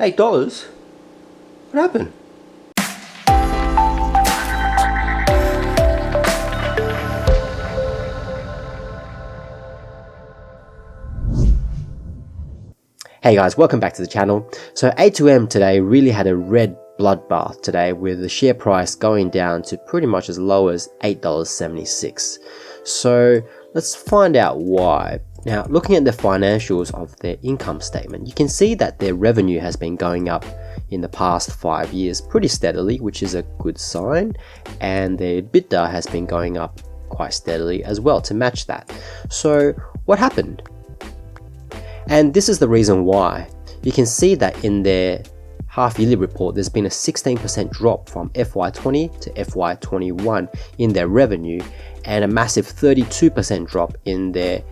$8? What happened? Hey guys, welcome back to the channel. So A2M today really had a red bloodbath today, with the share price going down to pretty much as low as $8.76. So let's find out why. Now, looking at the financials of their income statement, you can see that their revenue has been going up in the past 5 years pretty steadily, which is a good sign, and their EBITDA has been going up quite steadily as well to match that. So what happened? And this is the reason why. You can see that in their half-yearly report, there's been a 16% drop from FY20 to FY21 in their revenue, and a massive 32% drop in their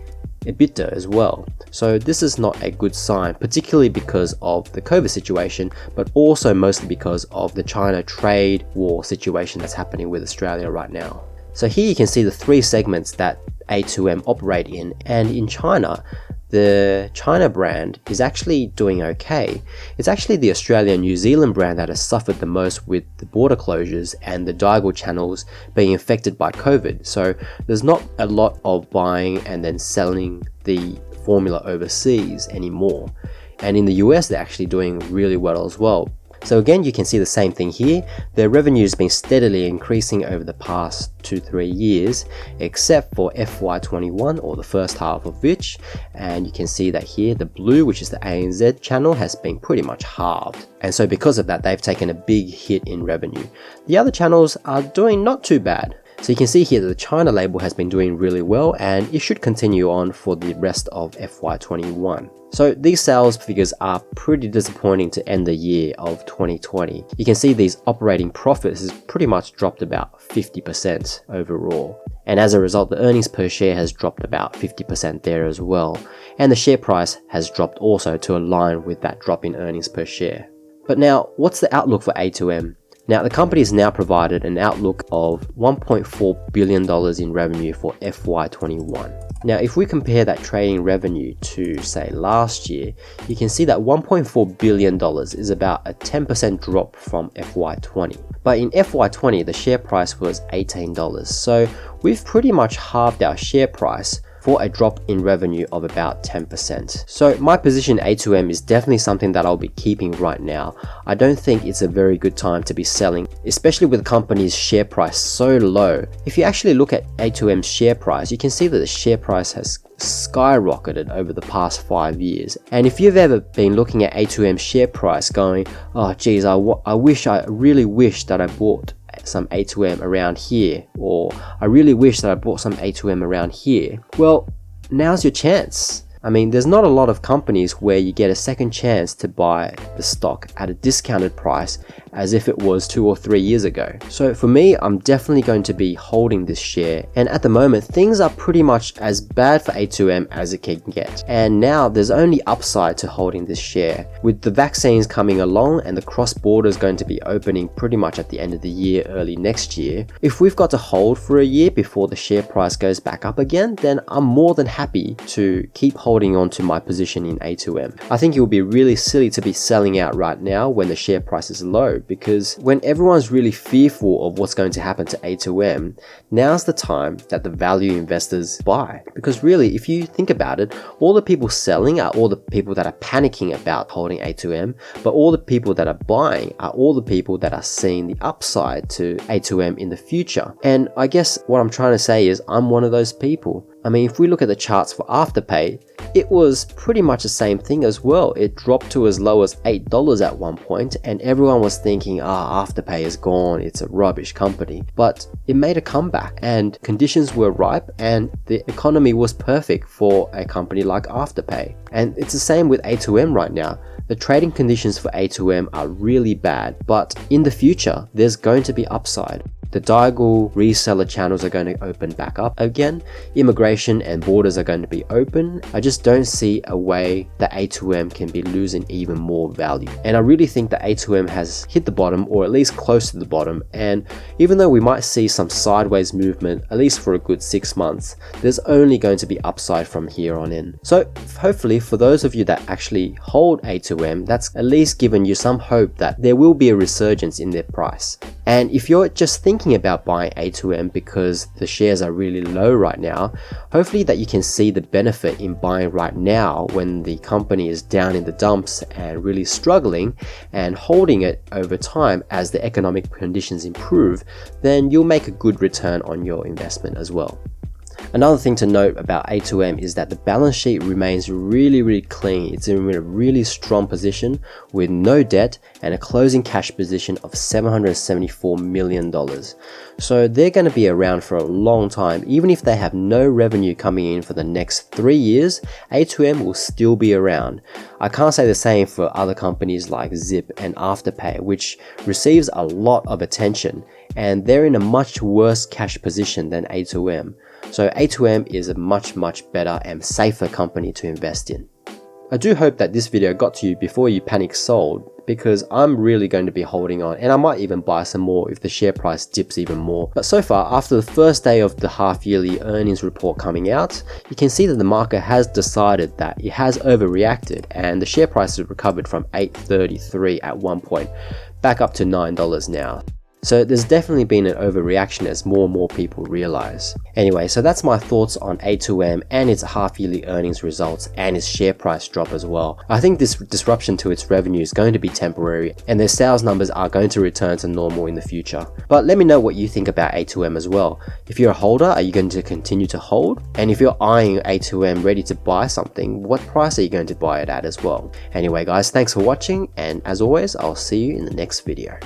EBITDA as well. So this is not a good sign, particularly because of the COVID situation, but also mostly because of the China trade war situation that's happening with Australia right now. So here you can see the three segments that A2M operate in, and in China, the China brand is actually doing okay. It's actually the Australia and New Zealand brand that has suffered the most with the border closures and the Diagou channels being affected by COVID. So there's not a lot of buying and then selling the formula overseas anymore. And in the US, they're actually doing really well as well. So again, you can see the same thing here. Their revenue has been steadily increasing over the past 2-3 years, except for FY21, or the first half of which, and you can see that here, the blue, which is the ANZ channel, has been pretty much halved. And so because of that, they've taken a big hit in revenue. The other channels are doing not too bad. So you can see here that the China label has been doing really well, and it should continue on for the rest of FY21. So these sales figures are pretty disappointing to end the year of 2020. You can see these operating profits has pretty much dropped about 50% overall. And as a result, the earnings per share has dropped about 50% there as well. And the share price has dropped also to align with that drop in earnings per share. But now, what's the outlook for A2M? Now, the company has now provided an outlook of $1.4 billion in revenue for FY21. Now, if we compare that trading revenue to, say, last year, you can see that $1.4 billion is about a 10% drop from FY20. But in FY20, the share price was $18. So we've pretty much halved our share price for a drop in revenue of about 10%. So my position A2M is definitely something that I'll be keeping right now. I don't think it's a very good time to be selling, especially with the company's share price so low. If you actually look at A2M's share price, you can see that the share price has skyrocketed over the past 5 years. And if you've ever been looking at A2M's share price going, oh geez, I really wish that I bought some A2M around here, or I really wish that I bought some A2M around here, well, now's your chance. I mean, there's not a lot of companies where you get a second chance to buy the stock at a discounted price as if it was 2 or 3 years ago. So for me, I'm definitely going to be holding this share. And at the moment, things are pretty much as bad for A2M as it can get. And now there's only upside to holding this share. With the vaccines coming along and the cross borders going to be opening pretty much at the end of the year, early next year, if we've got to hold for a year before the share price goes back up again, then I'm more than happy to keep holding on to my position in A2M. I think it would be really silly to be selling out right now when the share price is low, because when everyone's really fearful of what's going to happen to A2M, now's the time that the value investors buy. Because really, if you think about it, all the people selling are all the people that are panicking about holding A2M, but all the people that are buying are all the people that are seeing the upside to A2M in the future. And I guess what I'm trying to say is I'm one of those people. I mean, if we look at the charts for Afterpay, it was pretty much the same thing as well. It dropped to as low as $8 at one point, and everyone was thinking, Afterpay is gone, it's a rubbish company. But it made a comeback, and conditions were ripe, and the economy was perfect for a company like Afterpay. And it's the same with A2M right now. The trading conditions for A2M are really bad, but in the future, there's going to be upside. The Diagou reseller channels are going to open back up again. Immigration and borders are going to be open. I just don't see a way that A2M can be losing even more value. And I really think that A2M has hit the bottom, or at least close to the bottom. And even though we might see some sideways movement, at least for a good 6 months, there's only going to be upside from here on in. So hopefully for those of you that actually hold A2M, that's at least given you some hope that there will be a resurgence in their price. And if you're just thinking about buying A2M because the shares are really low right now, hopefully that you can see the benefit in buying right now when the company is down in the dumps and really struggling, and holding it over time as the economic conditions improve, then you'll make a good return on your investment as well. Another thing to note about A2M is that the balance sheet remains really clean. It's in a really strong position with no debt and a closing cash position of $774 million. So they're going to be around for a long time. Even if they have no revenue coming in for the next 3 years, A2M will still be around. I can't say the same for other companies like Zip and Afterpay, which receives a lot of attention, and they're in a much worse cash position than A2M. So A2M is a much better and safer company to invest in. I do hope that this video got to you before you panic sold, because I'm really going to be holding on, and I might even buy some more if the share price dips even more. But so far, after the first day of the half-yearly earnings report coming out, you can see that the market has decided that it has overreacted, and the share price has recovered from $8.33 at one point back up to $9 now. So there's definitely been an overreaction as more and more people realize. Anyway, so that's my thoughts on A2M and its half-yearly earnings results and its share price drop as well. I think this disruption to its revenue is going to be temporary, and their sales numbers are going to return to normal in the future. But let me know what you think about A2M as well. If you're a holder, are you going to continue to hold? And if you're eyeing A2M ready to buy something, what price are you going to buy it at as well? Anyway guys, thanks for watching, and as always, I'll see you in the next video.